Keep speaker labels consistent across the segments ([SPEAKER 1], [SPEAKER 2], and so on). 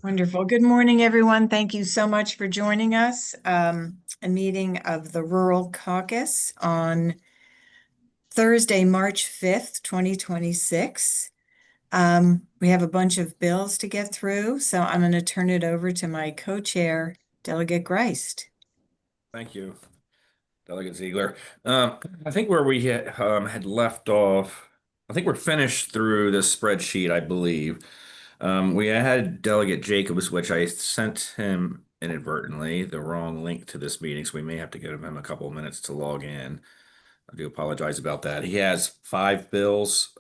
[SPEAKER 1] Wonderful. Good morning, everyone. Thank you so much for joining us. A meeting of the Rural Caucus on Thursday, March 5th, 2026. We have a bunch of bills to get through, so I'm going to turn it over to my co-chair, Delegate Greist.
[SPEAKER 2] Thank you, Delegate Ziegler. I think where we had left off, I think we're finished through this spreadsheet, I believe. We had Delegate Jacobs, which I sent him inadvertently the wrong link to this meeting, so we may have to give him a couple of minutes to log in. I do apologize about that. He has 5 bills.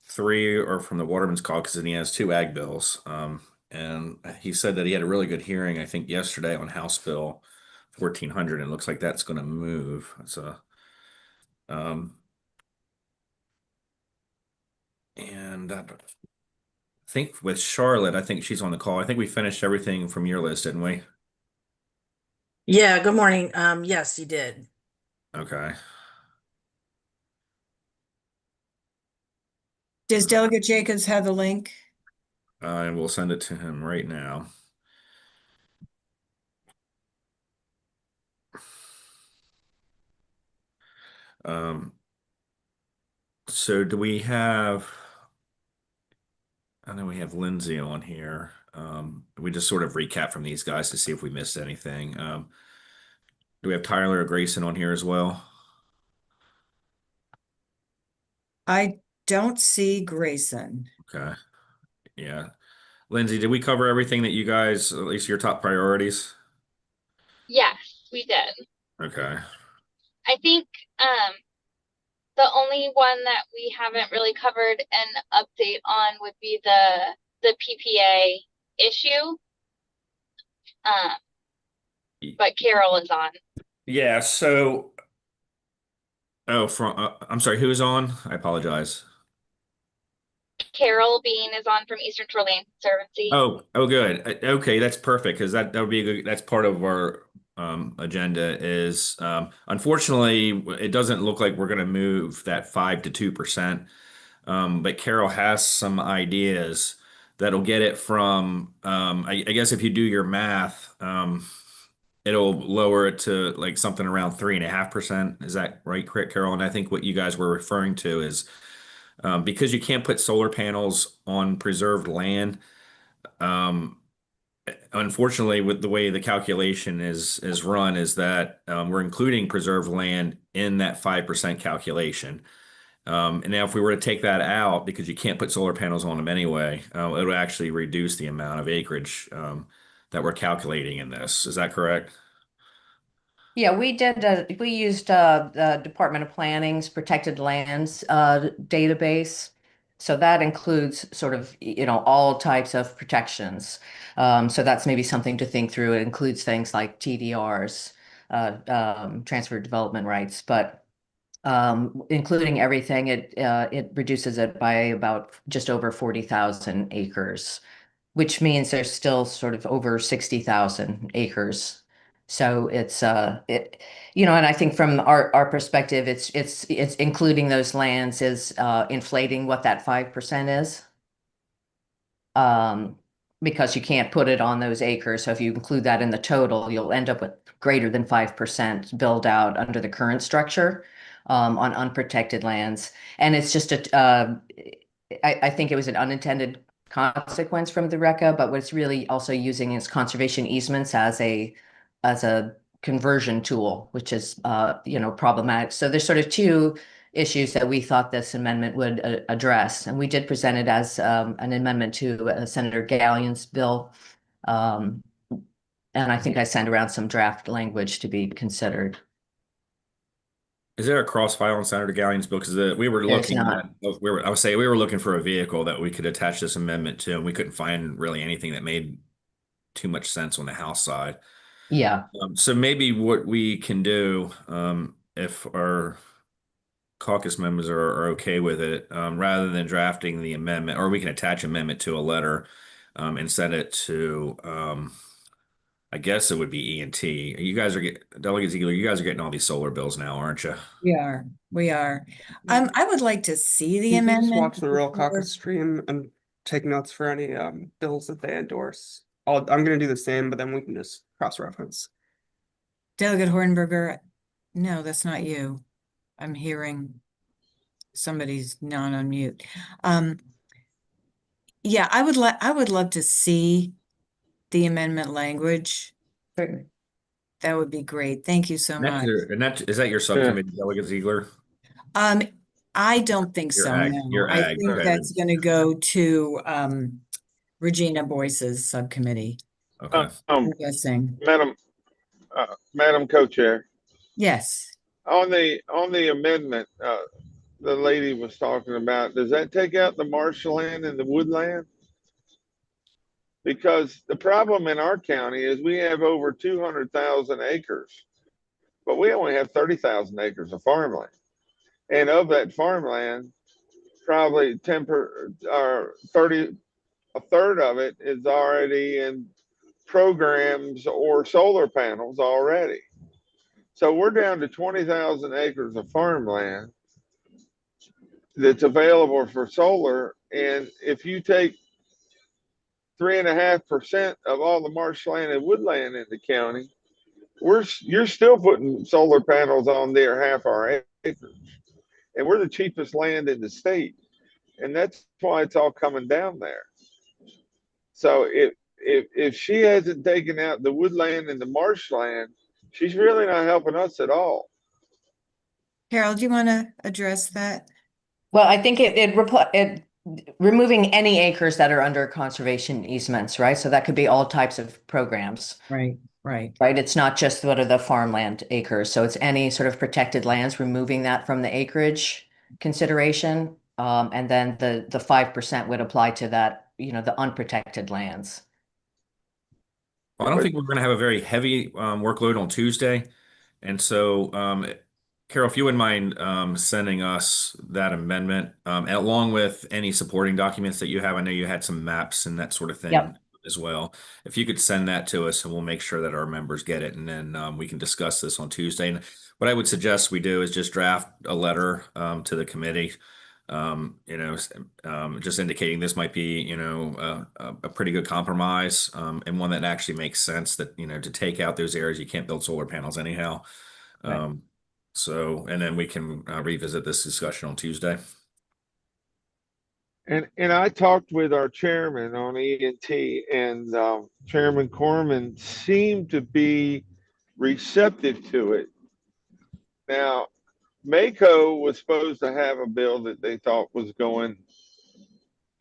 [SPEAKER 2] 3 are from the Waterman's Caucus, and he has 2 ag bills. And he said that he had a really good hearing, I think, yesterday on House Bill 1400, and it looks like that's going to move. So, and I think with Charlotte, I think she's on the call. I think we finished everything from your list, didn't we?
[SPEAKER 3] Yeah, good morning. Yes, you did.
[SPEAKER 2] Okay.
[SPEAKER 1] Does Delegate Jacobs have the link?
[SPEAKER 2] I will send it to him right now. So do we have, I know we have Lindsay on here. We just sort of recap from these guys to see if we missed anything. Do we have Tyler or Grayson on here as well?
[SPEAKER 1] I don't see Grayson.
[SPEAKER 2] Okay. Yeah. Lindsay, did we cover everything that you guys, at least your top priorities?
[SPEAKER 4] Yes, we did.
[SPEAKER 2] Okay.
[SPEAKER 4] I think the only one that we haven't really covered an update on would be the PPA issue. But Carol is on.
[SPEAKER 2] Yeah, so I'm sorry, who is on? I apologize.
[SPEAKER 4] Carol Bean is on from Eastern Shoreline Conservancy.
[SPEAKER 2] Oh, good. Okay, that's perfect because that would be a good. That's part of our agenda. Is unfortunately, it doesn't look like we're going to move that 5 to 2%. But Carol has some ideas that'll get it from. I guess if you do your math, it'll lower it to like something around 3.5%. Is that right, Carol? And I think what you guys were referring to is. Because you can't put solar panels on preserved land. Unfortunately, with the way the calculation is run, is that we're including preserved land in that 5% calculation. And now, if we were to take that out, because you can't put solar panels on them anyway, it would actually reduce the amount of acreage that we're calculating in this. Is that correct?
[SPEAKER 5] Yeah, we used the Department of Planning's protected lands database. So that includes sort of, all types of protections. So that's maybe something to think through. It includes things like TDRs, transfer development rights, but including everything, it reduces it by about just over 40,000 acres, which means there's still sort of over 60,000 acres. So it's and I think from our perspective, it's including those lands is inflating what that 5% is. Because you can't put it on those acres. So if you include that in the total, you'll end up with greater than 5% build out under the current structure on unprotected lands. And it's just I think it was an unintended consequence from the RECA, but what it's really also using is conservation easements as a conversion tool, which is problematic. So there's sort of two issues that we thought this amendment would address, and we did present it as an amendment to Senator Gallion's bill, and I think I sent around some draft language to be considered.
[SPEAKER 2] Is there a cross file on Senator Gallion's bill? Because we were looking at, I would say we were looking for a vehicle that we could attach this amendment to, and we couldn't find really anything that made too much sense on the House side.
[SPEAKER 5] Yeah.
[SPEAKER 2] So maybe what we can do, if our caucus members are okay with it, rather than drafting the amendment, or we can attach amendment to a letter, and send it to, I guess it would be E&T. You guys are Delegate Ziegler, you guys are getting all these solar bills now, aren't you?
[SPEAKER 1] We are. I would like to see the
[SPEAKER 6] Can you just
[SPEAKER 1] amendment.
[SPEAKER 6] watch the Rural Caucus stream and take notes for any bills that they endorse. I'm gonna do the same, but then we can just cross-reference.
[SPEAKER 1] Delegate Hornberger, no, that's not you. I'm hearing somebody's not on mute. Yeah, I would love to see the amendment language.
[SPEAKER 5] Certainly.
[SPEAKER 1] That would be great. Thank you so much.
[SPEAKER 2] Is that your subcommittee, Delegate Ziegler?
[SPEAKER 1] I don't think
[SPEAKER 2] Your
[SPEAKER 1] so,
[SPEAKER 2] ag-
[SPEAKER 1] no.
[SPEAKER 2] your
[SPEAKER 1] I
[SPEAKER 2] ag,
[SPEAKER 1] think
[SPEAKER 2] okay.
[SPEAKER 1] that's gonna go to Regina Boyce's subcommittee.
[SPEAKER 2] Okay.
[SPEAKER 1] I'm guessing.
[SPEAKER 7] Madam Co-Chair,
[SPEAKER 1] Yes.
[SPEAKER 7] on the amendment, the lady was talking about, does that take out the marshland and the woodland? Because the problem in our county is we have over 200,000 acres, but we only have 30,000 acres of farmland. And of that farmland, probably 30, a third of it is already in programs or solar panels already. So we're down to 20,000 acres of farmland that's available for solar. And if you take 3.5% of all the marshland and woodland in the county, you're still putting solar panels on there half our acres. And we're the cheapest land in the state. And that's why it's all coming down there. So if she hasn't taken out the woodland and the marshland, she's really not helping us at all.
[SPEAKER 1] Carol, do you want to address that?
[SPEAKER 5] Well, I think it removing any acres that are under conservation easements, right? So that could be all types of programs.
[SPEAKER 1] Right, right.
[SPEAKER 5] Right? It's not just what are the farmland acres. So it's any sort of protected lands, removing that from the acreage consideration. And then the 5% would apply to that, the unprotected lands.
[SPEAKER 2] Well, I don't think we're going to have a very heavy workload on Tuesday. And so, Carol, if you wouldn't mind sending us that amendment, along with any supporting documents that you have. I know you had some maps and that sort of thing
[SPEAKER 5] Yep.
[SPEAKER 2] as well. If you could send that to us, and we'll make sure that our members get it, and then we can discuss this on Tuesday. And what I would suggest we do is just draft a letter to the committee, just indicating this might be, a pretty good compromise, and one that actually makes sense, that, to take out those areas you can't build solar panels anyhow.
[SPEAKER 5] Right.
[SPEAKER 2] And then we can revisit this discussion on Tuesday.
[SPEAKER 7] And I talked with our chairman on E&T, and Chairman Corman seemed to be receptive to it. Now, Mako was supposed to have a bill that they thought was going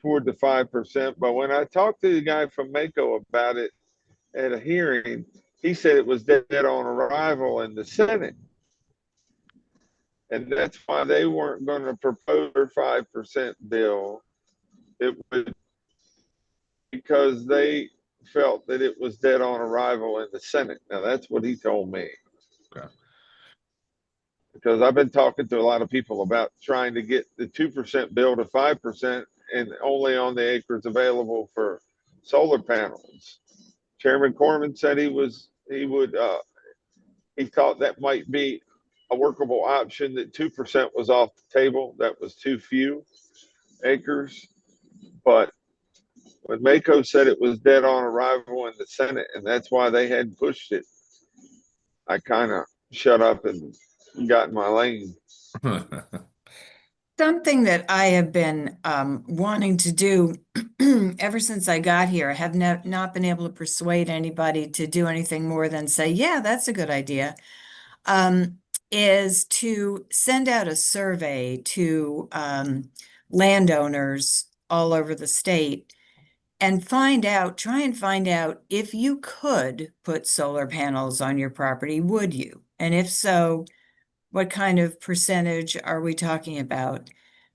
[SPEAKER 7] toward the 5%, but when I talked to the guy from Mako about it at a hearing, he said it was dead on arrival in the Senate. And that's why they weren't going to propose their 5% bill. It was because they felt that it was dead on arrival in the Senate. Now, that's what he told me.
[SPEAKER 2] Okay.
[SPEAKER 7] Because I've been talking to a lot of people about trying to get the 2% bill to 5% and only on the acres available for solar panels. Chairman Corman said he thought that might be a workable option, that 2% was off the table. That was too few acres. But when Mako said it was dead on arrival in the Senate, and that's why they hadn't pushed it, I kind of shut up and got in my lane.
[SPEAKER 1] Something that I have been wanting to do ever since I got here, I have not been able to persuade anybody to do anything more than say, yeah, that's a good idea, is to send out a survey to landowners all over the state and try and find out, if you could put solar panels on your property, would you? And if so, what kind of percentage are we talking about?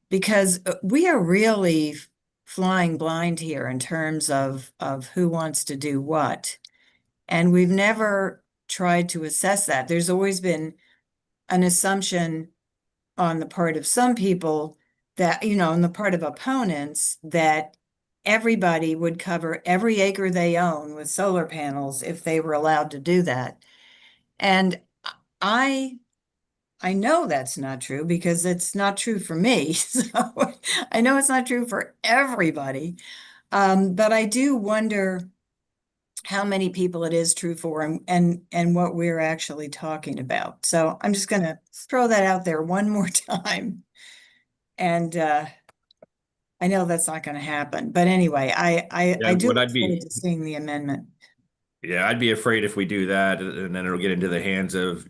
[SPEAKER 1] Because we are really flying blind here in terms of who wants to do what. And we've never tried to assess that. There's always been an assumption on the part of some people that, on the part of opponents, that everybody would cover every acre they own with solar panels if they were allowed to do that. And I I know that's not true because it's not true for me. So I know it's not true for everybody. But I do wonder how many people it is true for and what we're actually talking about. So I'm just gonna throw that out there one more time. And I know that's not gonna happen. But anyway, I
[SPEAKER 2] Yeah,
[SPEAKER 1] do
[SPEAKER 2] what
[SPEAKER 1] look
[SPEAKER 2] I'd
[SPEAKER 1] forward
[SPEAKER 2] be,
[SPEAKER 1] to seeing the amendment.
[SPEAKER 2] yeah, I'd be afraid if we do that, and then it'll get into the hands of,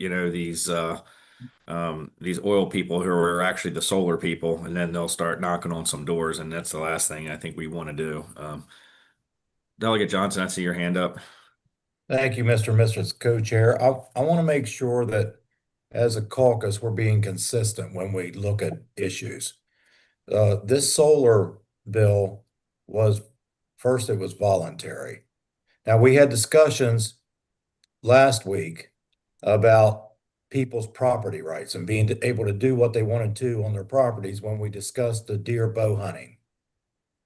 [SPEAKER 2] these oil people who are actually the solar people, and then they'll start knocking on some doors, and that's the last thing I think we want to do. Delegate Johnson, I see your hand up.
[SPEAKER 8] Thank you, Mr. and Mrs. Co-Chair. I want to make sure that as a caucus, we're being consistent when we look at issues. This solar bill was, first it was voluntary. Now, we had discussions last week about people's property rights and being able to do what they wanted to on their properties when we discussed the deer bow hunting.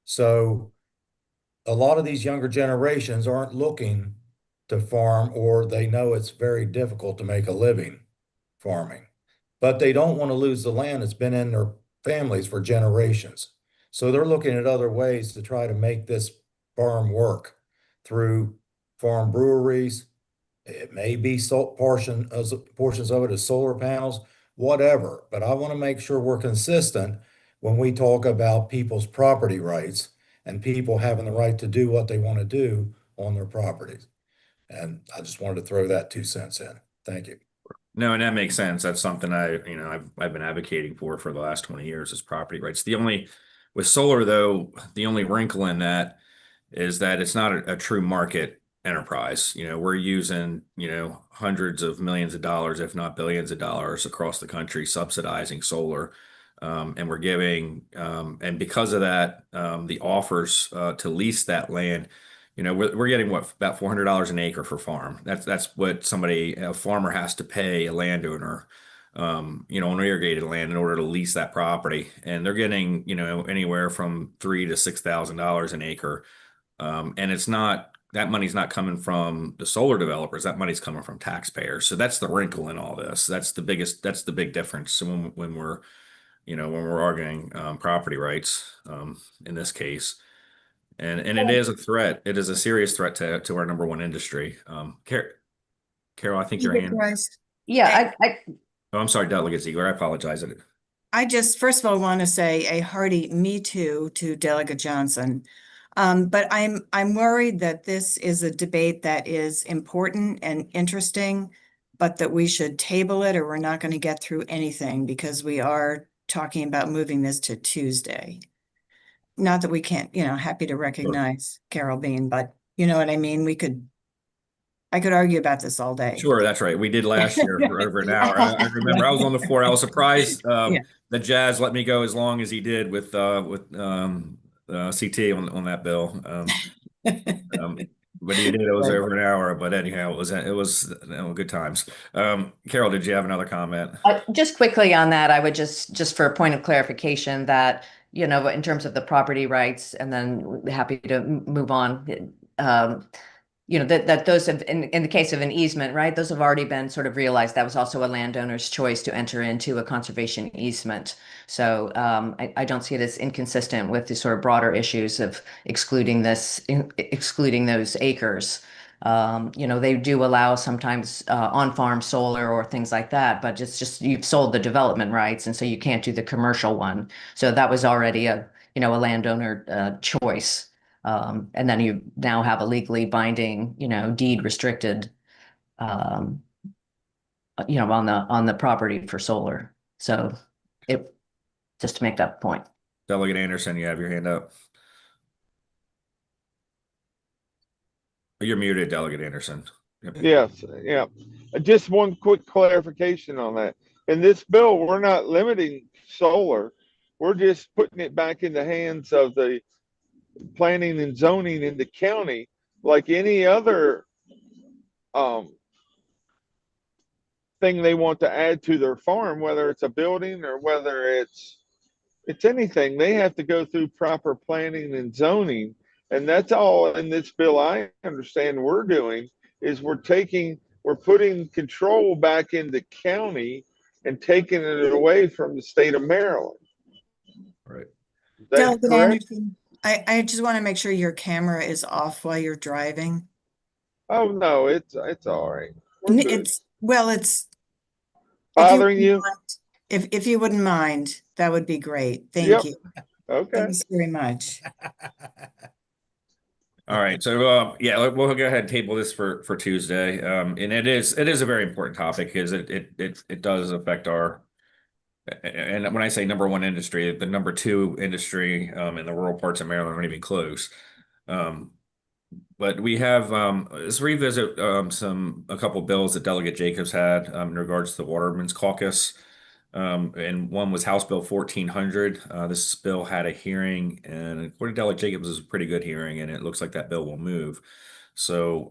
[SPEAKER 8] So a lot of these younger generations aren't looking to farm, or they know it's very difficult to make a living farming, but they don't want to lose the land that's been in their families for generations. So they're looking at other ways to try to make this farm work through farm breweries. It may be portions of it as solar panels, whatever. But I want to make sure we're consistent when we talk about people's property rights and people having the right to do what they want to do on their properties. And I just wanted to throw that 2 cents in. Thank you.
[SPEAKER 2] No, and that makes sense. That's something I've been advocating for the last 20 years is property rights. With solar though, the only wrinkle in that is that it's not a true market enterprise. We're using, hundreds of millions of dollars, if not billions of dollars across the country subsidizing solar. And we're giving, and because of that, the offers to lease that land, we're getting about $400 an acre for farm. That's what a farmer has to pay a landowner, on irrigated land in order to lease that property. And they're getting, anywhere from $3,000 to $6,000 an acre. And that money's not coming from the solar developers. That money's coming from taxpayers. So that's the wrinkle in all this. That's the big difference. So when we're arguing property rights in this case, and it is a threat. It is a serious threat to our number one industry. Carol, I think your hand.
[SPEAKER 5] Yeah,
[SPEAKER 2] Oh, I'm sorry, Delegate Ziegler. I apologize.
[SPEAKER 1] I just, first of all, want to say a hearty me too to Delegate Johnson. But I'm worried that this is a debate that is important and interesting, but that we should table it or we're not going to get through anything because we are talking about moving this to Tuesday. Not that we can't, happy to recognize Carol Bean, but you know what I mean? I could argue about this all day.
[SPEAKER 2] Sure, that's right. We did last year for over an hour. I remember I was on the floor. I was surprised that Jazz let me go as long as he did with CT on that bill. But he did. It was over an hour. But anyhow, it was good times. Carol, did you have another comment?
[SPEAKER 5] just quickly on that, I would just for a point of clarification that, in terms of the property rights, and then happy to move on. That those have, in the case of an easement, right, those have already been sort of realized. That was also a landowner's choice to enter into a conservation easement. So I don't see it as inconsistent with the sort of broader issues of excluding those acres. They do allow sometimes on-farm solar or things like that, but it's just you've sold the development rights, and so you can't do the commercial one. So that was already a landowner choice. And then you now have a legally binding, deed restricted, on the property for solar. So just to make that point.
[SPEAKER 2] Delegate Anderson, you have your hand up. You're muted, Delegate Anderson. Yep.
[SPEAKER 7] Yes, yeah. Just one quick clarification on that. In this bill, we're not limiting solar. We're just putting it back in the hands of the planning and zoning in the county, like any other thing they want to add to their farm, whether it's a building or whether it's anything. They have to go through proper planning and zoning, and that's all in this bill. I understand we're doing is we're putting control back in the county and taking it away from the state of Maryland.
[SPEAKER 2] Right.
[SPEAKER 7] Is that
[SPEAKER 1] Delegate
[SPEAKER 7] correct?
[SPEAKER 1] Anderson, I just want to make sure your camera is off while you're driving.
[SPEAKER 7] Oh, no, it's all right. We're good.
[SPEAKER 1] It's, well, it's. if
[SPEAKER 7] Bothering
[SPEAKER 1] wouldn't
[SPEAKER 7] you?
[SPEAKER 1] mind- If you wouldn't mind, that would be great. Thank
[SPEAKER 7] Yep.
[SPEAKER 1] you.
[SPEAKER 7] Okay.
[SPEAKER 1] Thanks very much.
[SPEAKER 2] All right, so yeah, we'll go ahead and table this for Tuesday. And it is a very important topic because it does affect our, and when I say number one industry, the number two industry in the rural parts of Maryland aren't even close. But we have let's revisit a couple bills that Delegate Jacobs had in regards to the Waterman's Caucus. And one was House Bill 1400. This bill had a hearing, and according to Delegate Jacobs, it was a pretty good hearing, and it looks like that bill will move. So,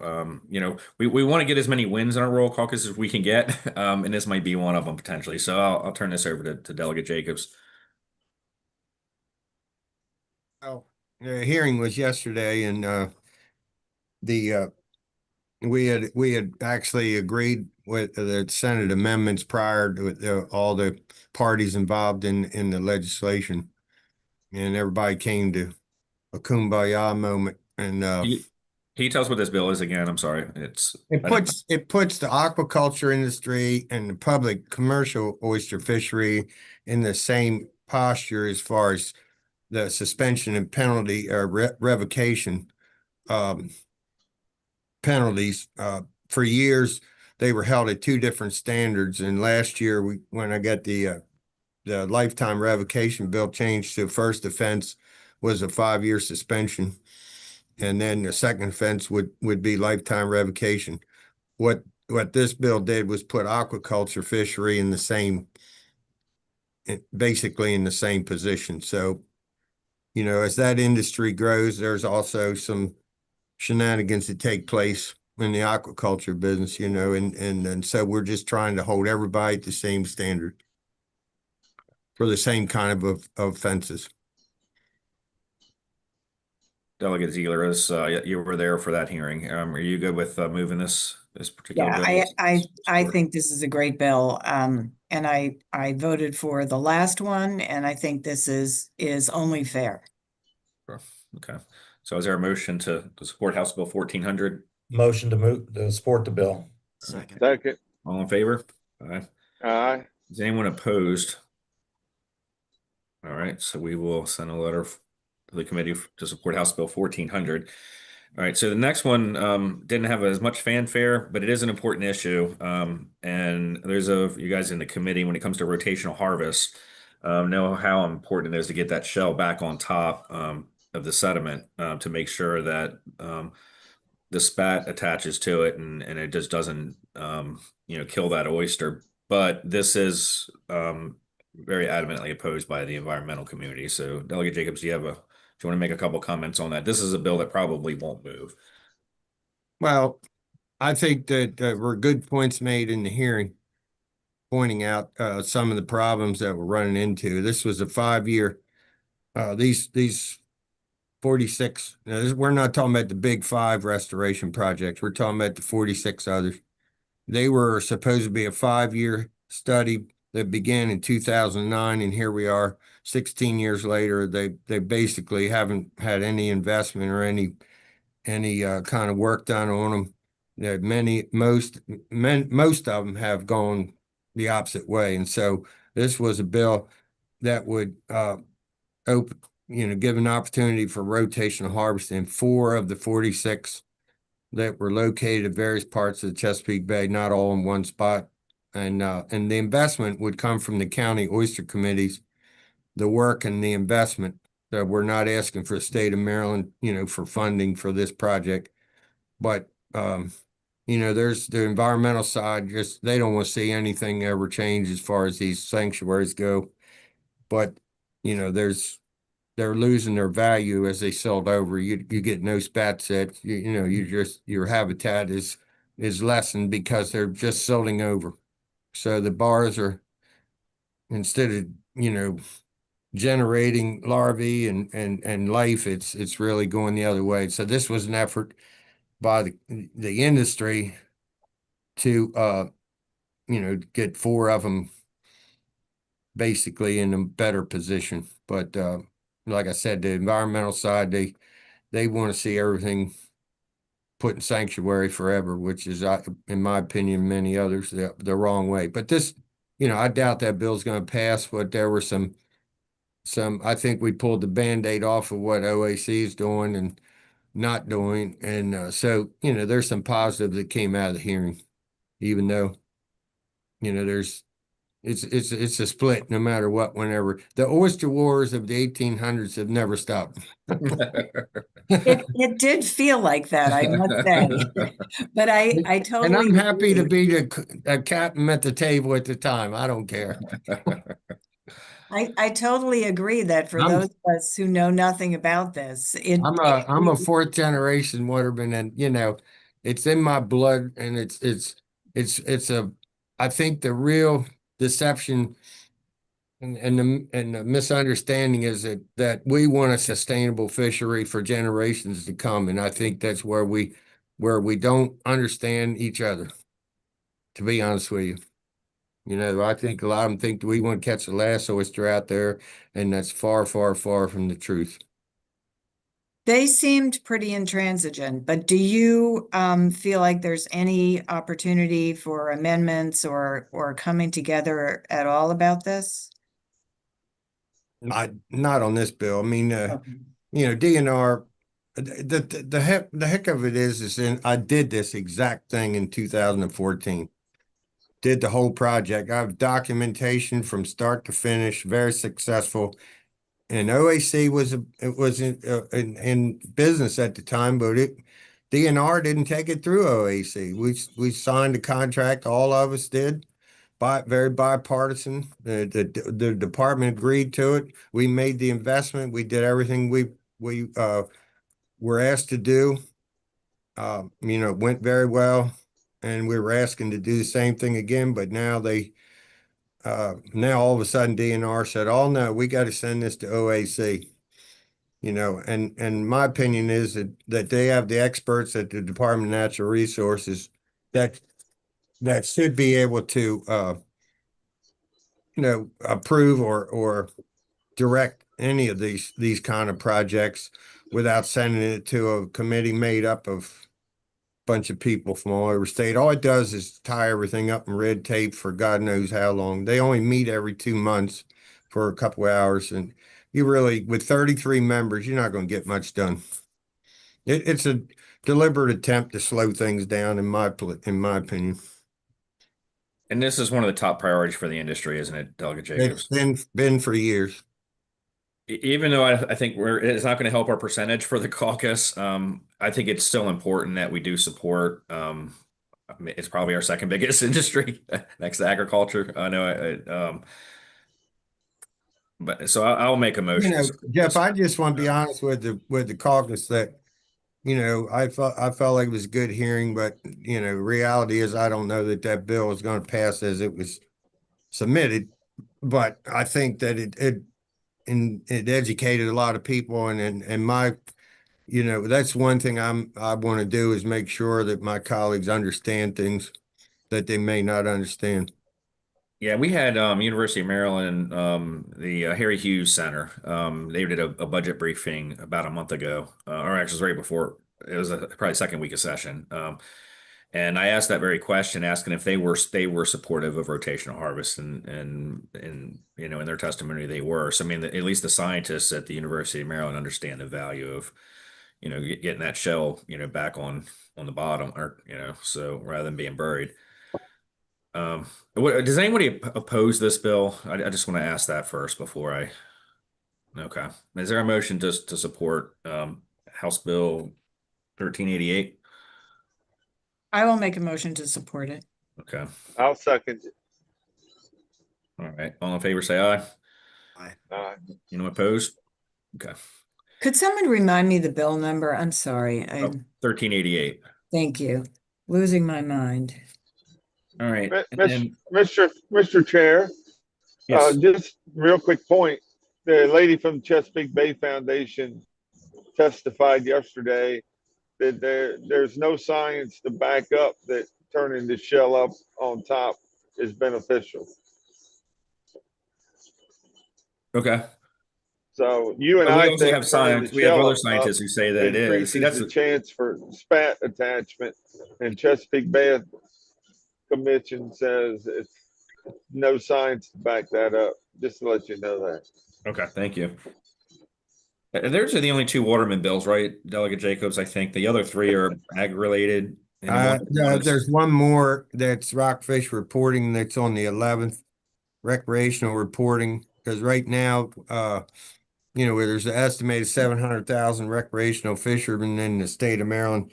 [SPEAKER 2] we want to get as many wins in our rural caucus as we can get, and this might be one of them potentially. So I'll turn this over to Delegate Jacobs.
[SPEAKER 9] Well, the hearing was yesterday, and the we had actually agreed with the Senate amendments prior to all the parties involved in the legislation, and everybody came to a kumbaya moment. And
[SPEAKER 2] Can you tell us what this bill is again? I'm sorry.
[SPEAKER 9] it puts the aquaculture industry and the public commercial oyster fishery in the same posture as far as the suspension and penalty or revocation penalties. For years, they were held at two different standards. And last year, when I got the lifetime revocation bill changed to first offense was a 5-year suspension, and then the second offense would be lifetime revocation. What this bill did was put aquaculture fishery in the same, basically in the same position. So, as that industry grows, there's also some shenanigans that take place in the aquaculture business, and so we're just trying to hold everybody at the same standard for the same kind of offenses.
[SPEAKER 2] Delegate Ziegler, as you were there for that hearing. Are you good with moving this particular bill?
[SPEAKER 1] I think this is a great bill. And I voted for the last one, and I think this is only fair.
[SPEAKER 2] Okay. So is there a motion to support House Bill 1400?
[SPEAKER 8] Motion to support the bill.
[SPEAKER 7] Second.
[SPEAKER 2] All in favor? Aye.
[SPEAKER 7] Aye.
[SPEAKER 2] Is anyone opposed? All right, so we will send a letter to the committee to support House Bill 1400. All right, so the next one didn't have as much fanfare, but it is an important issue. And there's you guys in the committee, when it comes to rotational harvest, know how important it is to get that shell back on top of the sediment to make sure that the spat attaches to it and it just doesn't kill that oyster. But this is very adamantly opposed by the environmental community. So Delegate Jacobs, do you want to make a couple comments on that? This is a bill that probably won't move. Well,
[SPEAKER 9] I think that were good points made in the hearing, pointing out some of the problems that we're running into. This was a 5-year, these 46, we're not talking about the big 5 restoration projects. We're talking about the 46 others. They were supposed to be a 5-year study that began in 2009, and here we are 16 years later. They basically haven't had any investment or any kind of work done on them. Most of them have gone the opposite way. And so this was a bill that would give an opportunity for rotational harvesting. 4 of the 46 that were located at various parts of the Chesapeake Bay, not all in one spot. And the investment would come from the county oyster committees, the work and the investment. That we're not asking for the state of Maryland, for funding for this project. But, there's the environmental side. Just they don't want to see anything ever change as far as these sanctuaries go. But, they're losing their value as they silt over. You get no spat sets. Your habitat is lessened because they're just silting over. So the bars are, instead of generating larvae and life, it's really going the other way. So this was an effort by the industry to get 4 of them basically in a better position. But like I said, the environmental side, they want to see everything put in sanctuary forever, which is, in my opinion, many others, the wrong way. But this, I doubt that bill's going to pass, but there were some, I think we pulled the Band-Aid off of what OAC is doing and not doing. And so, there's some positives that came out of the hearing, even though, it's a split no matter what, whenever. The oyster wars of the 1800s have never stopped.
[SPEAKER 1] It did feel like that, I must say. But I
[SPEAKER 9] And
[SPEAKER 1] totally
[SPEAKER 9] I'm happy to
[SPEAKER 1] agree.
[SPEAKER 9] be the captain at the table at the time. I don't care.
[SPEAKER 1] I totally agree that for
[SPEAKER 9] I'm-
[SPEAKER 1] those of us who know nothing about this,
[SPEAKER 9] I'm a fourth generation Waterman, and it's in my blood, and I think the real deception and the misunderstanding is that we want a sustainable fishery for generations to come, and I think that's where we don't understand each other. To be honest with you. I think a lot of them think that we want to catch the last oyster out there, and that's far, far, far from the truth.
[SPEAKER 1] they seemed pretty intransigent, but do you feel like there's any opportunity for amendments or coming together at all about this?
[SPEAKER 9] Not on this bill. I mean, DNR. The heck of it is I did this exact thing in 2014. Did the whole project. I have documentation from start to finish, very successful. And OAC was in business at the time, but DNR didn't take it through OAC. We signed a contract, all of us did, very bipartisan. The department agreed to it. We made the investment. We did everything we were asked to do. It went very well, and we were asking to do the same thing again, but now all of a sudden DNR said, "Oh no, we got to send this to OAC." And my opinion is that they have the experts at the Department of Natural Resources that should be able to approve or direct any of these kind of projects without sending it to a committee made up of bunch of people from all over state. All it does is tie everything up in red tape for God knows how long. They only meet every 2 months for a couple of hours, and you really, with 33 members, you're not going to get much done. It's a deliberate attempt to slow things down, in my opinion.
[SPEAKER 2] And this is one of the top priorities for the industry, isn't it, Delegate Jacobs?
[SPEAKER 9] It's been for years.
[SPEAKER 2] Even though I think it's not going to help our percentage for the caucus, I think it's still important that we do support. It's probably our second biggest industry next to agriculture. I know. But so I'll make a motion.
[SPEAKER 9] Jeff, I just want to be honest with the caucus that, I felt like it was a good hearing, but reality is I don't know that bill is going to pass as it was submitted. But I think that it educated a lot of people, and my, that's one thing I want to do is make sure that my colleagues understand things that they may not understand.
[SPEAKER 2] Yeah, we had University of Maryland, the Harry Hughes Center. They did a budget briefing about a month ago, or actually it was right before. It was probably second week of session. And I asked that very question, asking if they were supportive of rotational harvest, and in their testimony they were. So I mean, at least the scientists at the University of Maryland understand the value of getting that shell back on the bottom, or so rather than being buried. Does anybody oppose this bill? I just want to ask that first before I. Okay, is there a motion to support House Bill 1388?
[SPEAKER 1] I will make a motion to support it.
[SPEAKER 2] Okay.
[SPEAKER 7] I'll second it.
[SPEAKER 2] All right. All in favor, say aye.
[SPEAKER 7] Aye.
[SPEAKER 2] Anyone opposed? Okay.
[SPEAKER 1] Could someone remind me the bill number? I'm sorry.
[SPEAKER 2] 1388.
[SPEAKER 1] Thank you. Losing my mind.
[SPEAKER 2] All right.
[SPEAKER 7] Mr. Chair,
[SPEAKER 2] Yes.
[SPEAKER 7] just real quick point. The lady from the Chesapeake Bay Foundation testified yesterday that there's no science to back up that turning the shell up on top is beneficial. So you and
[SPEAKER 2] But we
[SPEAKER 7] I
[SPEAKER 2] also
[SPEAKER 7] think
[SPEAKER 2] have
[SPEAKER 7] turning the
[SPEAKER 2] science, we have
[SPEAKER 7] shell
[SPEAKER 2] other
[SPEAKER 7] up
[SPEAKER 2] scientists who say that it is. See,
[SPEAKER 7] increases
[SPEAKER 2] that's
[SPEAKER 7] the chance for spat attachment, and Chesapeake Bay Commission says it's no science to back that up. Just to let you know that.
[SPEAKER 2] okay. Thank you. Those are the only two Waterman bills, right? Delegate Jacobs, I think. The other three are ag related. And
[SPEAKER 9] There's one more that's rockfish reporting that's on the 11th, recreational reporting, because right now, where there's an estimated 700,000 recreational fishermen in the state of Maryland,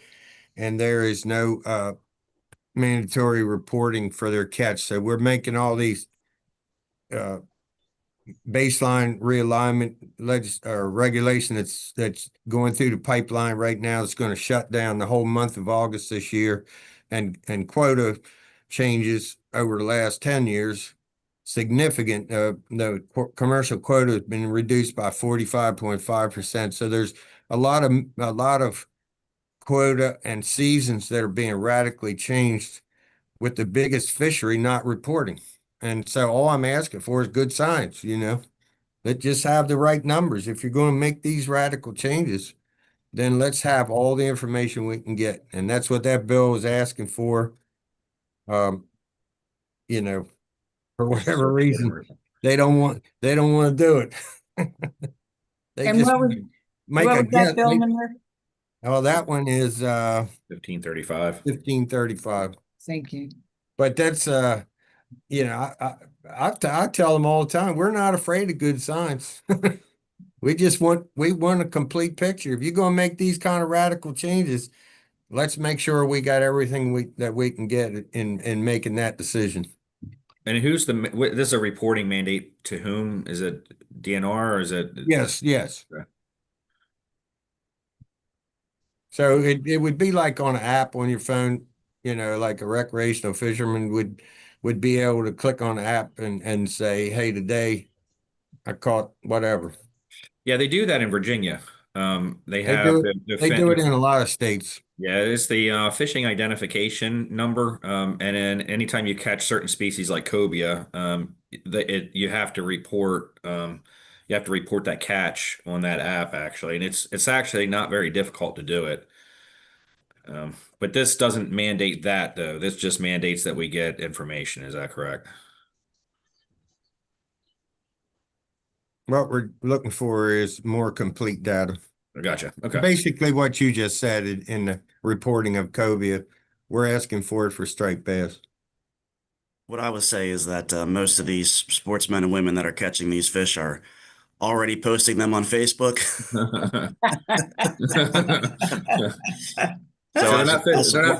[SPEAKER 9] and there is no mandatory reporting for their catch. So we're making all these baseline realignment regulation that's going through the pipeline right now. It's going to shut down the whole month of August this year, and quota changes over the last 10 years. Significant. The commercial quota has been reduced by 45.5%. So there's a lot of quota and seasons that are being radically changed, with the biggest fishery not reporting. And so all I'm asking for is good science, Let's just have the right numbers. If you're going to make these radical changes, then let's have all the information we can get. And that's what that bill is asking for. For whatever reason, they don't want to do it. They
[SPEAKER 1] And
[SPEAKER 9] just
[SPEAKER 1] what
[SPEAKER 9] make
[SPEAKER 1] was
[SPEAKER 9] a
[SPEAKER 1] that
[SPEAKER 9] guess.
[SPEAKER 1] bill number?
[SPEAKER 9] Oh, that one is
[SPEAKER 2] 1535.
[SPEAKER 9] 1535.
[SPEAKER 1] Thank you.
[SPEAKER 9] But that's I tell them all the time, we're not afraid of good science. We want a complete picture. If you're going to make these kind of radical changes, let's make sure we got everything that we can get in making that decision.
[SPEAKER 2] And who's this is a reporting mandate to whom? Is it DNR or is it?
[SPEAKER 9] Yes.
[SPEAKER 2] Okay.
[SPEAKER 9] So it would be like on an app on your phone, like a recreational fisherman would be able to click on the app and say, hey, today I caught whatever.
[SPEAKER 2] Yeah, they do that in Virginia. They
[SPEAKER 9] They
[SPEAKER 2] have
[SPEAKER 9] do it, they do it in a lot of states.
[SPEAKER 2] Yeah, it's the fishing identification number. And then anytime you catch certain species like cobia, you have to report that catch on that app actually, and it's actually not very difficult to do it. But this doesn't mandate that though. This just mandates that we get information. Is that correct?
[SPEAKER 9] What we're looking for is more complete data.
[SPEAKER 2] Gotcha. Okay.
[SPEAKER 9] Basically what you just said in the reporting of cobia, we're asking for it for striped bass.
[SPEAKER 10] What I would say is that most of these sportsmen and women that are catching these fish are already posting them on Facebook. So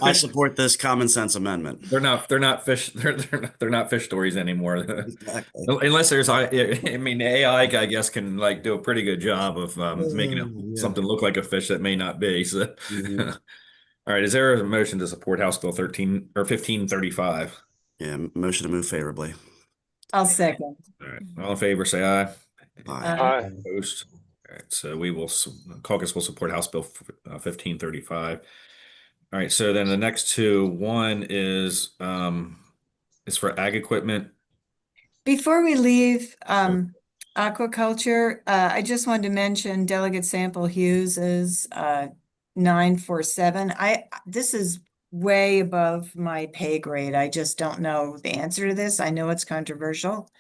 [SPEAKER 10] I support this common sense amendment.
[SPEAKER 2] They're not fish. They're not fish stories anymore.
[SPEAKER 10] Exactly.
[SPEAKER 2] Unless there's, I mean, the AI, I guess, can like do a pretty good job of making something look like a fish that may not be. So, all right. Is there a motion to support House Bill 1535?
[SPEAKER 10] Yeah, motion to move favorably.
[SPEAKER 1] I'll second.
[SPEAKER 2] All right. All in favor, say aye.
[SPEAKER 7] Aye.
[SPEAKER 2] Opposed. All right. So Caucus will support House Bill 1535. All right, so then the next two, one is for ag equipment.
[SPEAKER 1] Before we leave aquaculture, I just wanted to mention Delegate Sample Hughes is 947. This is way above my pay grade. I just don't know the answer to this. I know it's controversial.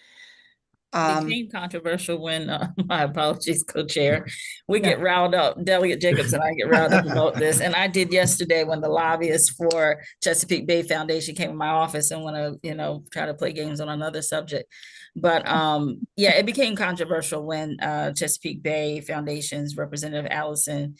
[SPEAKER 11] Became controversial when my apologies, co-chair. We get riled up. Delegate Jacobs and I get riled up about this. And I did yesterday when the lobbyists for Chesapeake Bay Foundation came in my office and want to, try to play games on another subject. But yeah, it became controversial when Chesapeake Bay Foundation's Representative Allison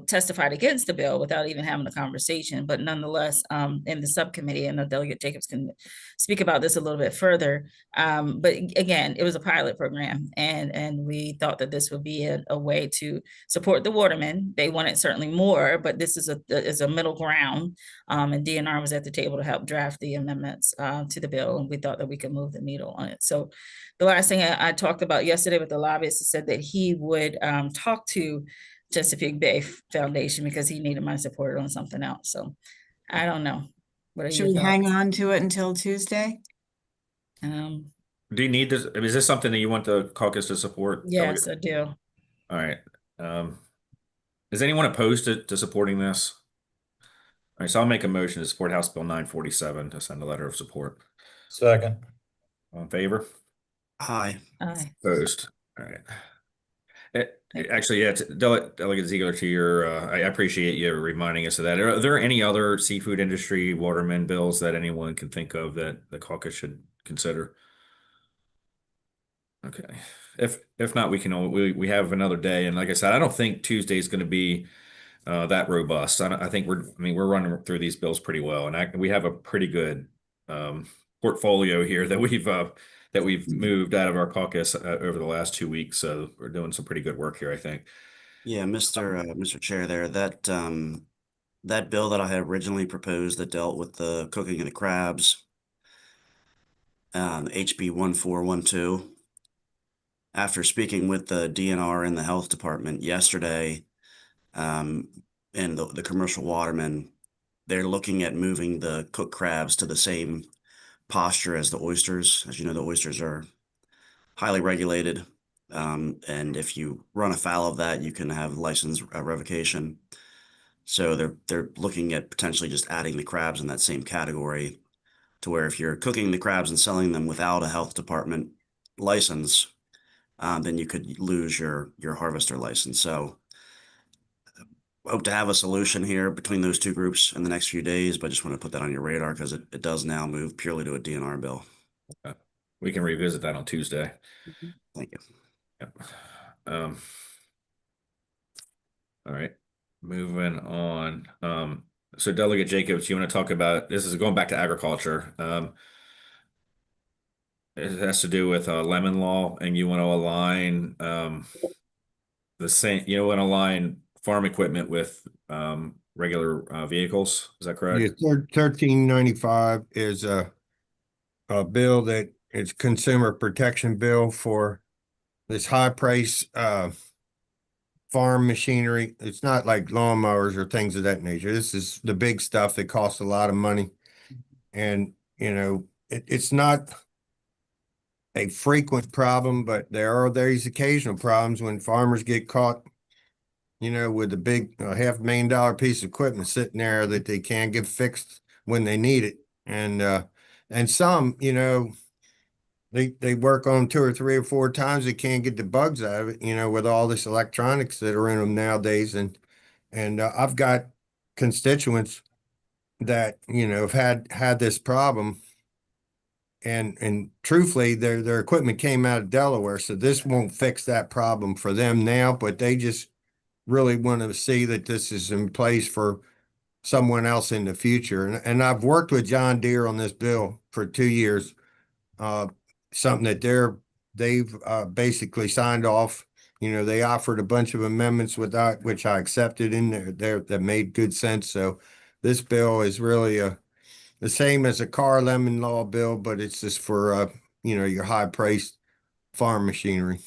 [SPEAKER 11] testified against the bill without even having a conversation. But nonetheless, in the subcommittee, and the Delegate Jacobs can speak about this a little bit further. But again, it was a pilot program, and we thought that this would be a way to support the watermen. They wanted certainly more, but this is a middle ground. And DNR was at the table to help draft the amendments to the bill, and we thought that we could move the needle on it. So the last thing I talked about yesterday with the lobbyist said that he would talk to Chesapeake Bay Foundation because he needed my support on something else. So I don't know. What are
[SPEAKER 1] Should we hang on to it until Tuesday?
[SPEAKER 2] Do you need this? I mean, is this something that you want the caucus to support?
[SPEAKER 11] Yes, I do.
[SPEAKER 2] All right. Um, is anyone opposed to supporting this? All right, so I'll make a motion to support House Bill 947 to send a letter of support.
[SPEAKER 8] Second.
[SPEAKER 2] All in favor?
[SPEAKER 10] Aye.
[SPEAKER 11] Aye.
[SPEAKER 2] Opposed? All right.
[SPEAKER 11] Thank you.
[SPEAKER 2] Actually, yeah, Delegate Ziegler, to your, I appreciate you reminding us of that. Are there any other seafood industry waterman bills that anyone can think of that the caucus should consider? Okay. If not, we have another day, and like I said, I don't think Tuesday is going to be that robust. I think we're running through these bills pretty well, and we have a pretty good portfolio here that we've moved out of our caucus over the last 2 weeks. So we're doing some pretty good work here, I think.
[SPEAKER 10] Yeah, Mr. Chair, there that bill that I had originally proposed that dealt with the cooking of the crabs, HB 1412. After speaking with the DNR and the health department yesterday, and the commercial watermen, they're looking at moving the cooked crabs to the same posture as the oysters. As you know, the oysters are highly regulated. And if you run afoul of that, you can have license revocation. So they're looking at potentially just adding the crabs in that same category, to where if you're cooking the crabs and selling them without a health department license, then you could lose your harvester license. So hope to have a solution here between those two groups in the next few days, but I just want to put that on your radar because it does now move purely to a DNR bill.
[SPEAKER 2] We can revisit that on Tuesday.
[SPEAKER 10] Thank you.
[SPEAKER 2] Yep. All right, moving on. So Delegate Jacobs, you want to talk about, this is going back to agriculture. It has to do with lemon law, and you want to align the same, you want to align farm equipment with regular vehicles. Is that correct?
[SPEAKER 9] Yeah, 1395 is a bill that it's consumer protection bill for this high price farm machinery. It's not like lawnmowers or things of that nature. This is the big stuff that costs a lot of money. And, it's not a frequent problem, but there are these occasional problems when farmers get caught, with a big $500,000 piece of equipment sitting there that they can't get fixed when they need it. And some, they work on 2 or 3 or 4 times. They can't get the bugs out of it, with all this electronics that are in them nowadays. And I've got constituents that, have had this problem. And truthfully, their equipment came out of Delaware, so this won't fix that problem for them now, but they just really want to see that this is in place for someone else in the future. And I've worked with John Deere on this bill for 2 years. Something that they've basically signed off. They offered a bunch of amendments which I accepted in there that made good sense. So this bill is really the same as a car lemon law bill, but it's just for your high priced farm machinery.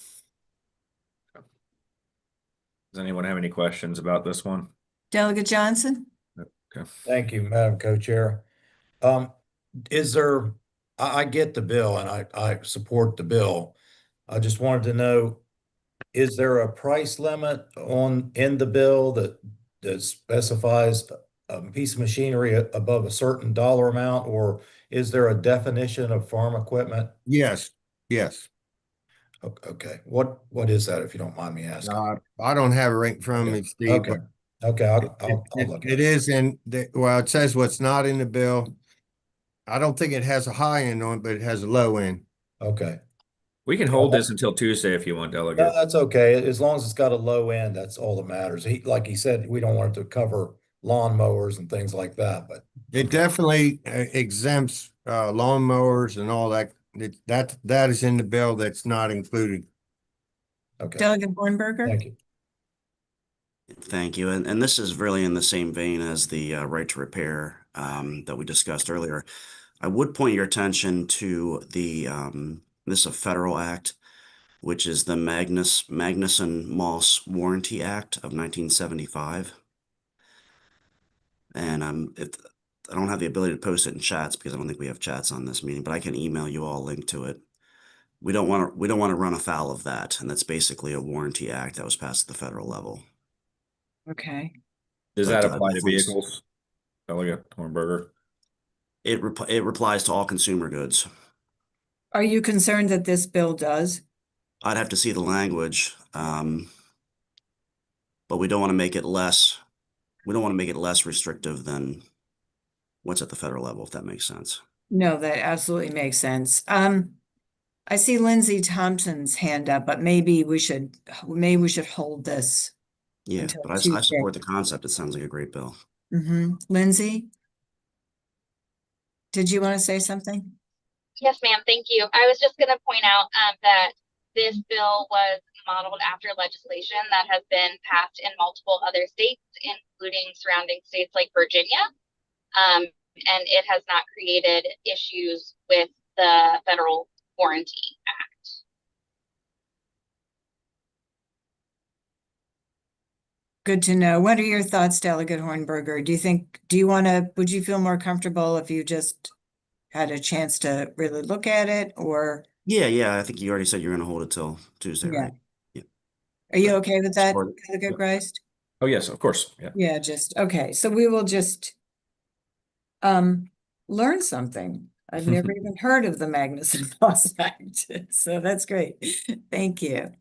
[SPEAKER 2] Does anyone have any questions about this one?
[SPEAKER 1] Delegate Johnson?
[SPEAKER 2] Okay.
[SPEAKER 8] Thank you, Madam Co-Chair. I get the bill and I support the bill. I just wanted to know, is there a price limit in the bill that specifies a piece of machinery above a certain dollar amount, or is there a definition of farm equipment?
[SPEAKER 9] Yes.
[SPEAKER 8] Okay. What is that, if you don't mind me asking?
[SPEAKER 9] I don't have it right in front of me, Steve.
[SPEAKER 8] Okay. Okay. I'll look at
[SPEAKER 9] it is well, it says what's not in the bill. I don't think it has a high end on it, but it has a low end.
[SPEAKER 8] Okay.
[SPEAKER 2] We can hold this until Tuesday if you want, Delegate.
[SPEAKER 8] No, that's okay. As long as it's got a low end, that's all that matters. Like he said, we don't want it to cover lawnmowers and things like that, but
[SPEAKER 9] it definitely exempts lawnmowers and all that. That is in the bill. That's not included.
[SPEAKER 8] okay.
[SPEAKER 1] Delegate Bornberger?
[SPEAKER 8] Thank you.
[SPEAKER 10] Thank you. And this is really in the same vein as the right to repair that we discussed earlier. I would point your attention to this is a federal act, which is the Magnuson-Moss Warranty Act of 1975. And I don't have the ability to post it in chats because I don't think we have chats on this meeting, but I can email you all a link to it. we don't want to run afoul of that. And that's basically a warranty act that was passed at the federal level.
[SPEAKER 1] Okay.
[SPEAKER 2] Does
[SPEAKER 10] But,
[SPEAKER 2] that apply to
[SPEAKER 10] definitely
[SPEAKER 2] vehicles? Delegate Hornberger?
[SPEAKER 10] It applies to all consumer goods.
[SPEAKER 1] Are you concerned that this bill does?
[SPEAKER 10] I'd have to see the language, but we don't want to make it less. We don't want to make it less restrictive than what's at the federal level, if that makes sense.
[SPEAKER 1] No, that absolutely makes sense. I see Lindsay Thompson's hand up, but maybe we should hold this.
[SPEAKER 10] Yeah,
[SPEAKER 1] Until
[SPEAKER 10] but I
[SPEAKER 1] Tuesday.
[SPEAKER 10] support the concept. It sounds like a great bill.
[SPEAKER 1] Lindsay? Did you want to say something?
[SPEAKER 4] Yes, ma'am. Thank you. I was just going to point out that this bill was modeled after legislation that has been passed in multiple other states, including surrounding states like Virginia. And it has not created issues with the Federal Warranty Act.
[SPEAKER 1] Good to know. What are your thoughts, Delegate Hornberger? Would you feel more comfortable if you just had a chance to really look at it, or?
[SPEAKER 10] Yeah. I think you already said you're going to hold it till Tuesday,
[SPEAKER 1] Yeah.
[SPEAKER 10] right? Yeah.
[SPEAKER 1] Are you okay with that,
[SPEAKER 10] Support it.
[SPEAKER 1] Delegate
[SPEAKER 2] Yep.
[SPEAKER 1] Grice?
[SPEAKER 2] Oh, yes, of course. Yeah.
[SPEAKER 1] Yeah, okay. So we will just learn something. I've never even heard of the Magnuson-Moss Act, so that's great. Thank you.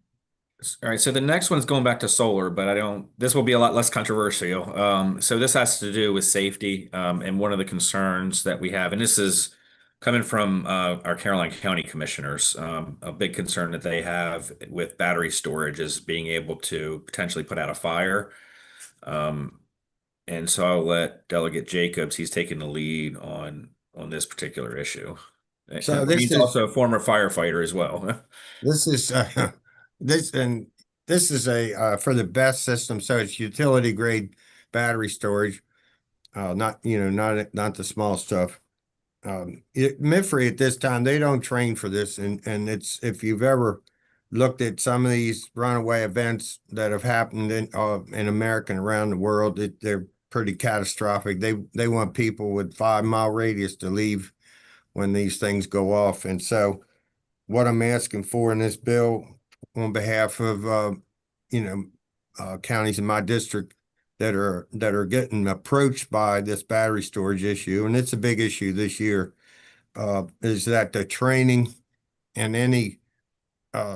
[SPEAKER 2] All right, so the next one's going back to solar, but this will be a lot less controversial. So this has to do with safety, and one of the concerns that we have, and this is coming from our Caroline County commissioners, a big concern that they have with battery storage is being able to potentially put out a fire. And so I'll let Delegate Jacobs, he's taking the lead on this particular issue.
[SPEAKER 9] So
[SPEAKER 2] And
[SPEAKER 9] this
[SPEAKER 2] he's
[SPEAKER 9] is-
[SPEAKER 2] also a former firefighter as well.
[SPEAKER 9] This is this is a for the best system. So it's utility grade battery storage, not not the small stuff. MIFRE at this time, they don't train for this, and it's, if you've ever looked at some of these runaway events that have happened in America and around the world, they're pretty catastrophic. They want people with 5 mile radius to leave when these things go off, and so what I'm asking for in this bill on behalf of counties in my district that are getting approached by this battery storage issue, and it's a big issue this year, is that the training and any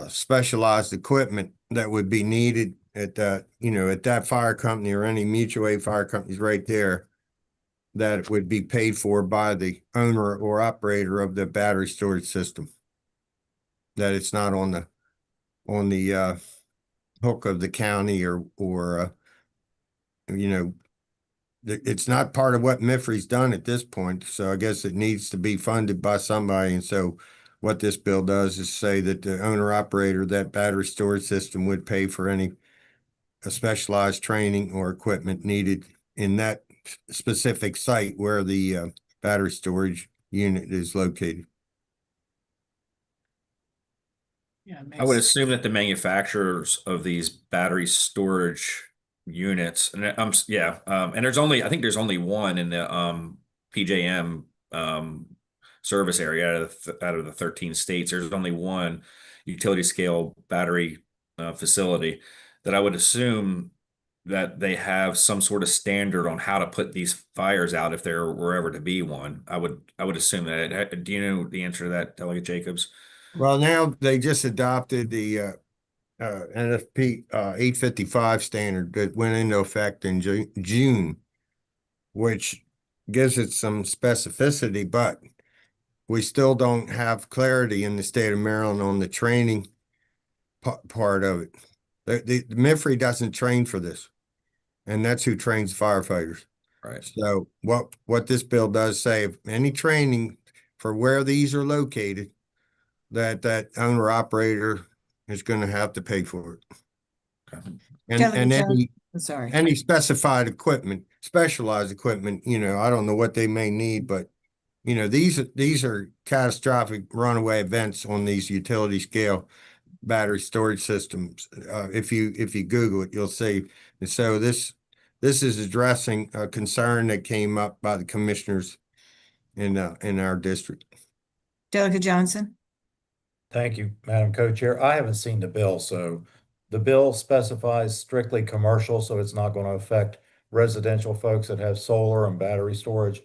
[SPEAKER 9] specialized equipment that would be needed at that fire company or any mutual aid fire companies right there, that it would be paid for by the owner or operator of the battery storage system. That it's not on the hook of the county or it's not part of what MIFRE's done at this point. So I guess it needs to be funded by somebody. And so what this bill does is say that the owner operator of that battery storage system would pay for any specialized training or equipment needed in that specific site where the battery storage unit is located.
[SPEAKER 1] Yeah,
[SPEAKER 2] I would assume that the manufacturers of these battery storage units, and and I think there's only one in the PJM service area out of the 13 states. There's only one utility scale battery facility that I would assume that they have some sort of standard on how to put these fires out if there were ever to be one. I would assume that. Do you know the answer to that, Delegate Jacobs?
[SPEAKER 9] Well, now they just adopted the NFP 855 standard that went into effect in June, which gives it some specificity, but we still don't have clarity in the state of Maryland on the training part of it. The MIFRE doesn't train for this, and that's who trains firefighters.
[SPEAKER 2] Right.
[SPEAKER 9] So what this bill does say, if any training for where these are located, that owner operator is going to have to pay for it.
[SPEAKER 2] Okay.
[SPEAKER 9] And
[SPEAKER 1] Sorry.
[SPEAKER 9] any specified equipment, specialized equipment, I don't know what they may need, but these are catastrophic runaway events on these utility scale battery storage systems. If you Google it, you'll see. And so this is addressing a concern that came up by the commissioners in our district.
[SPEAKER 1] Delegate Johnson?
[SPEAKER 8] Thank you, Madam Co-Chair. I haven't seen the bill, so the bill specifies strictly commercial, so it's not going to affect residential folks that have solar and battery storage.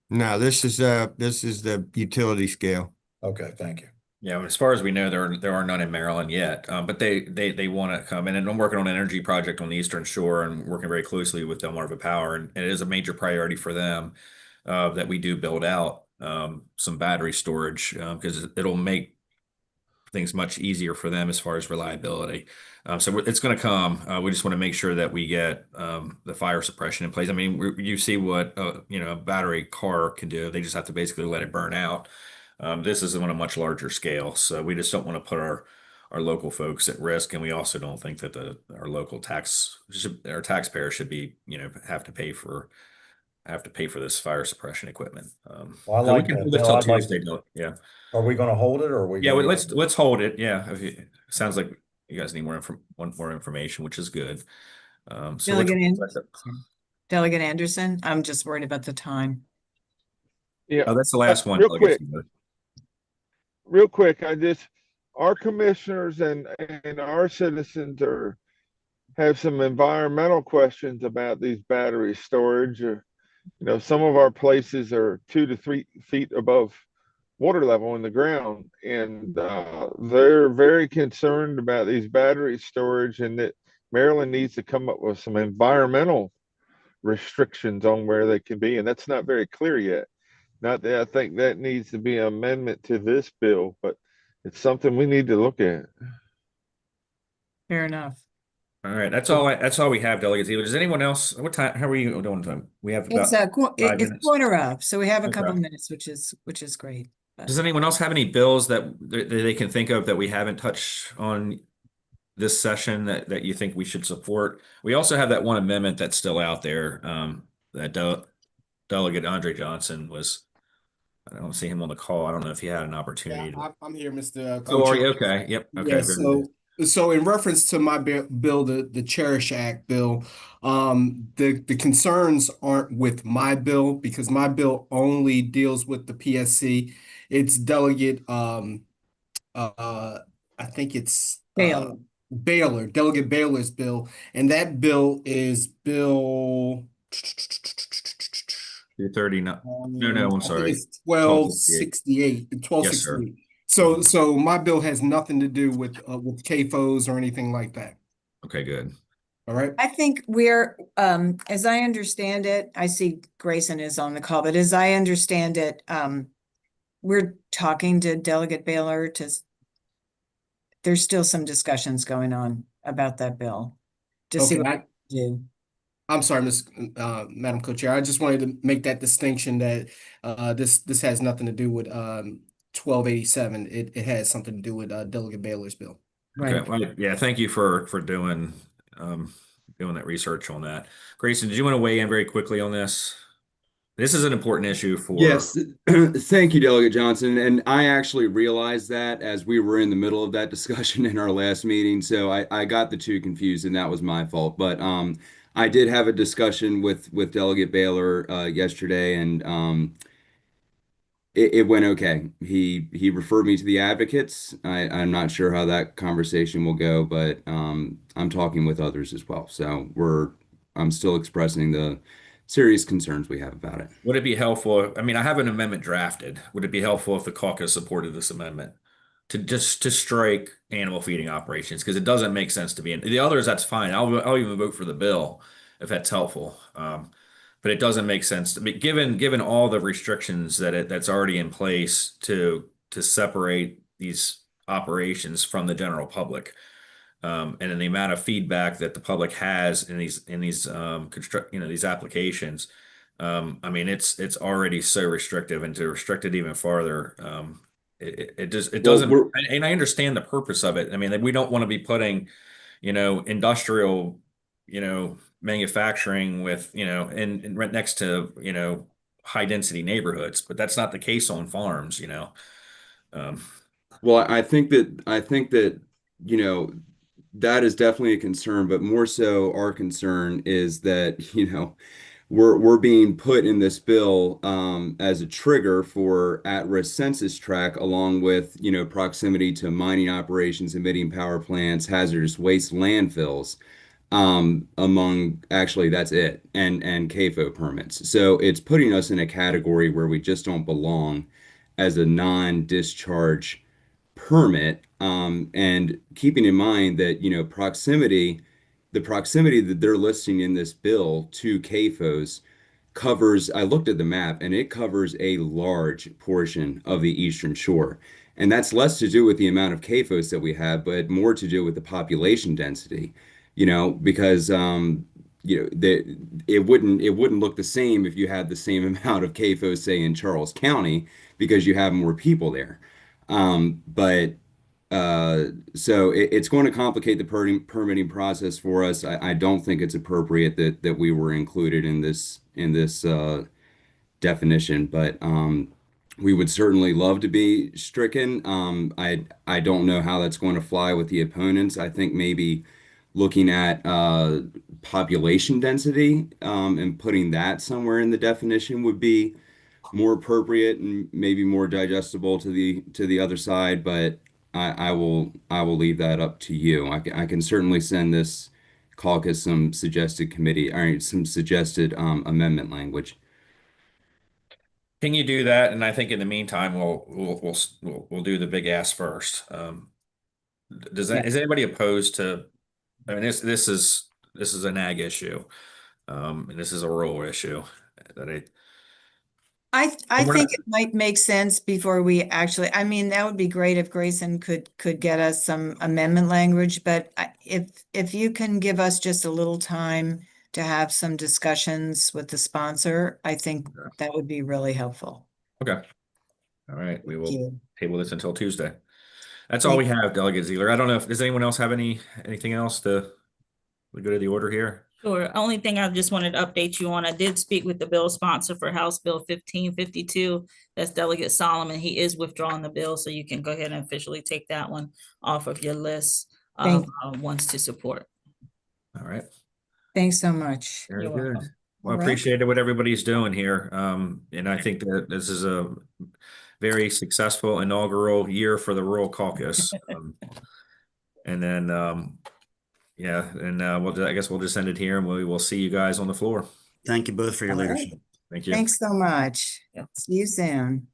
[SPEAKER 9] No, this is the utility scale.
[SPEAKER 8] Okay, thank you.
[SPEAKER 2] Yeah, as far as we know, there are none in Maryland yet, but they want to come in, and I'm working on an energy project on the Eastern Shore and working very closely with Delmarva Power, and it is a major priority for them that we do build out some battery storage because it'll make things much easier for them as far as reliability. So it's going to come. We just want to make sure that we get the fire suppression in place. I mean, you see what a battery car can do. They just have to basically let it burn out. This is on a much larger scale, so we just don't want to put our local folks at risk, and we also don't think that our local our taxpayers should be have to pay for this fire suppression equipment.
[SPEAKER 8] Well, I
[SPEAKER 2] So we
[SPEAKER 8] like
[SPEAKER 2] can
[SPEAKER 8] that,
[SPEAKER 2] hold this
[SPEAKER 8] Bill.
[SPEAKER 2] till
[SPEAKER 8] I'd like
[SPEAKER 2] Tuesday. Yeah.
[SPEAKER 8] Are we going to hold it or are we
[SPEAKER 2] Yeah, well,
[SPEAKER 8] going
[SPEAKER 2] let's hold it. Yeah, sounds like you guys need want more information, which is good. So
[SPEAKER 1] Delegate Anderson, I'm just worried about the time.
[SPEAKER 7] Yeah.
[SPEAKER 2] oh, that's the last one.
[SPEAKER 7] Real quick, our commissioners and our citizens have some environmental questions about these battery storage. Some of our places are 2 to 3 feet above water level in the ground, and they're very concerned about these battery storage, and that Maryland needs to come up with some environmental restrictions on where they can be, and that's not very clear yet. Not that I think that needs to be an amendment to this bill, but it's something we need to look at.
[SPEAKER 1] Fair enough.
[SPEAKER 2] All right, that's all we have, delegates. Does anyone else? What time? How are you doing time? We have
[SPEAKER 1] It's
[SPEAKER 2] about 5
[SPEAKER 1] it's
[SPEAKER 2] minutes.
[SPEAKER 1] quarter of, so we have a couple
[SPEAKER 2] Okay.
[SPEAKER 1] minutes, which is great.
[SPEAKER 2] Does anyone else have any bills that they can think of that we haven't touched on this session that you think we should support? We also have that one amendment that's still out there. That Delegate Andre Johnson was. I don't see him on the call. I don't know if he had an opportunity.
[SPEAKER 12] I'm here, Mr.
[SPEAKER 2] Oh, are
[SPEAKER 12] Co-Chair.
[SPEAKER 2] you? Okay. Yep. Okay.
[SPEAKER 12] Yeah,
[SPEAKER 2] Very good.
[SPEAKER 12] so in reference to my bill, the Cherish Act bill, the concerns aren't with my bill because my bill only deals with the PSC. It's Delegate I think it's Delegate Baylor's bill, and that bill is Bill
[SPEAKER 2] 230. No, I'm
[SPEAKER 12] I think
[SPEAKER 2] sorry.
[SPEAKER 12] it's 1268.
[SPEAKER 2] Yes, sir.
[SPEAKER 12] So my bill has nothing to do with CAFOs or anything like that.
[SPEAKER 2] Okay, good.
[SPEAKER 12] All right.
[SPEAKER 1] I think we're, as I understand it, I see Grayson is on the call, but as I understand it, we're talking to Delegate Baylor there's still some discussions going on about that bill to see what we do.
[SPEAKER 12] I'm sorry, Madam Co-Chair. I just wanted to make that distinction that this has nothing to do with 1287. It has something to do with Delegate Baylor's bill.
[SPEAKER 1] Right.
[SPEAKER 2] Okay. Well, yeah. Thank you for doing that research on that. Grayson, did you want to weigh in very quickly on this? This is an important issue for.
[SPEAKER 13] Yes, thank you, Delegate Johnson. And I actually realized that as we were in the middle of that discussion in our last meeting. So I got the two confused, and that was my fault. But I did have a discussion with Delegate Baylor yesterday, and it went okay. He referred me to the advocates. I'm not sure how that conversation will go, but I'm talking with others as well. So I'm still expressing the serious concerns we have about it.
[SPEAKER 2] Would it be helpful? I mean, I have an amendment drafted. Would it be helpful if the caucus supported this amendment to strike animal feeding operations? Because it doesn't make sense to be in the others. That's fine. I'll even vote for the bill if that's helpful. But it doesn't make sense to me, given all the restrictions that's already in place to separate these operations from the general public. And in the amount of feedback that the public has in these these applications, I mean it's already so restrictive, and to restrict it even farther, it doesn't. And I understand the purpose of it. I mean, we don't want to be putting, industrial, manufacturing with, and right next to, high density neighborhoods, but that's not the case on farms,
[SPEAKER 13] Well, I think that, that is definitely a concern, but more so our concern is that, we're being put in this bill as a trigger for at-risk census tract, along with, you know, proximity to mining operations, emitting power plants, hazardous waste landfills. Among actually that's it, and CAFO permits. So it's putting us in a category where we just don't belong as a non-discharge permit. And keeping in mind that, you know, the proximity that they're listing in this bill to CAFOs covers, I looked at the map and it covers a large portion of the Eastern Shore. And that's less to do with the amount of CAFOs that we have, but more to do with the population density, you know, because you know, it wouldn't look the same if you had the same amount of CAFOs, say, in Charles County, because you have more people there. But so it's going to complicate the permitting process for us. I don't think it's appropriate that we were included in this definition, but we would certainly love to be stricken. I don't know how that's going to fly with the opponents. I think maybe looking at population density and putting that somewhere in the definition would be more appropriate and maybe more digestible to the other side, but I will leave that up to you. I can certainly send this caucus some suggested committee or some suggested amendment language.
[SPEAKER 2] Can you do that? And I think in the meantime, we'll do the big ask first. Is anybody opposed to? I mean, this is an ag issue, and this is a rural issue that
[SPEAKER 1] I
[SPEAKER 2] we're
[SPEAKER 1] think
[SPEAKER 2] not-
[SPEAKER 1] it might make sense before we actually, I mean, that would be great if Grayson could get us some amendment language, but if you can give us just a little time to have some discussions with the sponsor, I think that would be really helpful.
[SPEAKER 2] Okay. All right, we will
[SPEAKER 1] you.
[SPEAKER 2] table this until Tuesday. That's all we have, Delegate Ziegler. I don't know if does anyone else have anything else to we go to the order here?
[SPEAKER 11] Sure. Only thing I just wanted to update you on, I did speak with the bill sponsor for House Bill 1552. That's Delegate Solomon. He is withdrawing the bill, so you can go ahead and officially take that one off of your list of ones to support.
[SPEAKER 2] All right.
[SPEAKER 1] Thanks so much.
[SPEAKER 2] Very
[SPEAKER 11] You're
[SPEAKER 2] good.
[SPEAKER 11] welcome.
[SPEAKER 2] Well,
[SPEAKER 1] All right.
[SPEAKER 2] appreciate what everybody's doing here. And I think that this is a very successful inaugural year for the Rural Caucus. And then, yeah, and I guess we'll just end it here and we will see you guys on the floor.
[SPEAKER 10] Thank you both for your
[SPEAKER 1] All right.
[SPEAKER 10] leadership.
[SPEAKER 2] Thank you.
[SPEAKER 1] Thanks so much.
[SPEAKER 11] Yeah.
[SPEAKER 1] See you soon.